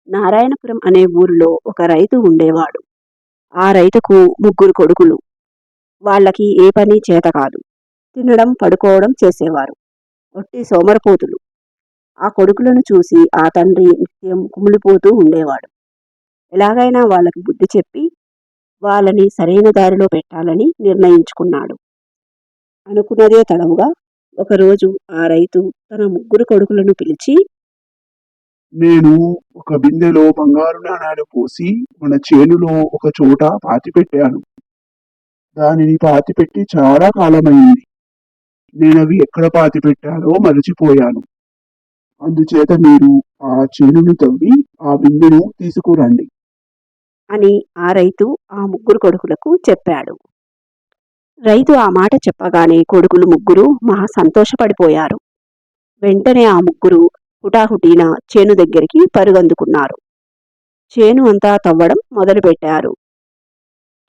నారాయణపురం అనే ఊరిలో ఒక రైతు ఉండేవాడు. ఆ రైతుకు ముగ్గురు కొడుకులు. వాళ్ళకి ఏ పని చేత కాదు. తినడం పడుకోవడం చేసేవారు. ఒట్టి సోమరిపోతులు. ఆ కొడుకులను చూసి ఆ తండ్రి నిత్యం కుమిలిపోతూ ఉండేవాడు. ఎలాగైనా వాళ్ళకి బుద్ధి చెప్పి వాళ్ళని సరైన దారిలో పెట్టాలని నిర్ణయించుకున్నాడు. అనుకున్నదే తడవుగా ఒకరోజు ఆ రైతు తన ముగ్గురు కొడుకులను పిలిచి, నేను ఒక బిందెలో బంగారు నాణాలు పోసి మన చేనులో ఒక చోట పాతిపెట్టాను. దానిని పాతిపెట్టి చాలా కాలమైంది. నేనవి ఎక్కడ పాతిపెట్టానో మరచిపోయాను. అందుచేత మీరు ఆ చేనును తవ్వి ఆ బిందెను తీసుకురండి అని ఆ రైతు ఆ ముగ్గురు కొడుకులకు చెప్పాడు. రైతు ఆ మాట చెప్పగానే కొడుకులు ముగ్గురు మహా సంతోషపడిపోయారు. వెంటనే ఆ ముగ్గురు హుటాహుటీన చేను దగ్గరికి పరుగందుకున్నారు. చేను అంతా తవ్వడం మొదలుపెట్టారు.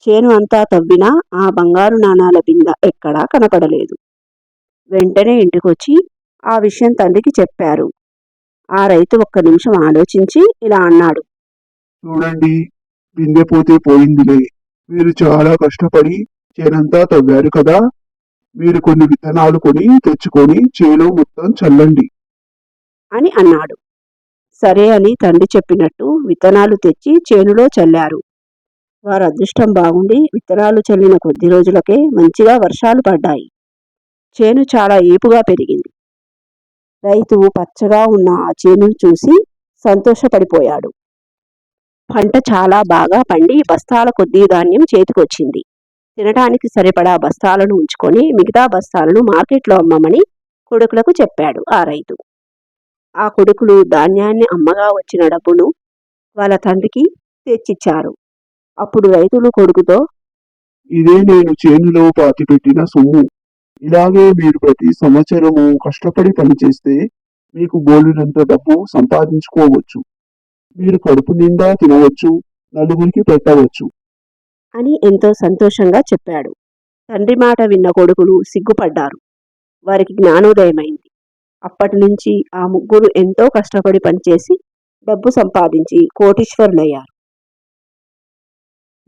చేను అంతా తవ్వినా ఆ బంగారు నాణాల బిందె ఎక్కడా కనపడలేదు. వెంటనే ఇంటికొచ్చి ఆ విషయం తండ్రికి చెప్పారు. ఆ రైతు ఒక్క నిమిషం ఆలోచించి ఇలా అన్నాడు. చూడండి, బిందె పోతే పోయిందిలే. మీరు చాలా కష్టపడి చేనంతా తవ్వారు కదా. మీరు కొన్ని విత్తనాలు కొని తెచ్చుకొని చేలో మొత్తం చల్లండి అని అన్నాడు. సరే అని తండ్రి చెప్పినట్టు విత్తనాలు తెచ్చి చేనులో చల్లారు. వారి అదృష్టం బాగుండి విత్తనాలు చల్లిన కొద్ది రోజులకే మంచిగా వర్షాలు పడ్డాయి. చేను చాలా ఏపుగా పెరిగింది. రైతు పచ్చగా ఉన్న ఆ చేనును చూసి సంతోషపడిపోయాడు. పంట చాలా బాగా పండి బస్తాల కొద్దీ ధాన్యం చేతికొచ్చింది. తినటానికి సరిపడా బస్తాలను ఉంచుకొని మిగతా బస్తాలను మార్కెట్లో అమ్మమని కొడుకులకు చెప్పాడు ఆ రైతు. ఆ కొడుకులు ధాన్యాన్ని అమ్మగా వచ్చిన డబ్బును వాళ్ళ తండ్రికి తెచ్చిచ్చారు. అప్పుడు రైతులు కొడుకుతో, ఇదే నేను చేనులో పాతిపెట్టిన సొమ్ము. ఇలాగే మీరు ప్రతి సంవత్సరము కష్టపడి పనిచేస్తే మీకు బోలెడంత డబ్బు సంపాదించుకోవచ్చు. మీరు కడుపు నిండా తినవచ్చు, నలుగురికి పెట్టవచ్చు. అని ఎంతో సంతోషంగా చెప్పాడు. తండ్రి మాట విన్న కొడుకులు సిగ్గుపడ్డారు. వారికి జ్ఞానోదయమైంది. అప్పటి నుంచి ఆ ముగ్గురు ఎంతో కష్టపడి పనిచేసి డబ్బు సంపాదించి కోటీశ్వరులయ్యారు.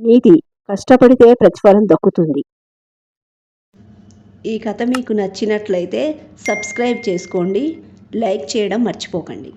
నీతి: కష్టపడితే ప్రతిఫలం దక్కుతుంది. ఈ కథ మీకు నచ్చినట్లయితే సబ్స్క్రైబ్ చేసుకోండి, లైక్ చేయడం మర్చిపోకండి.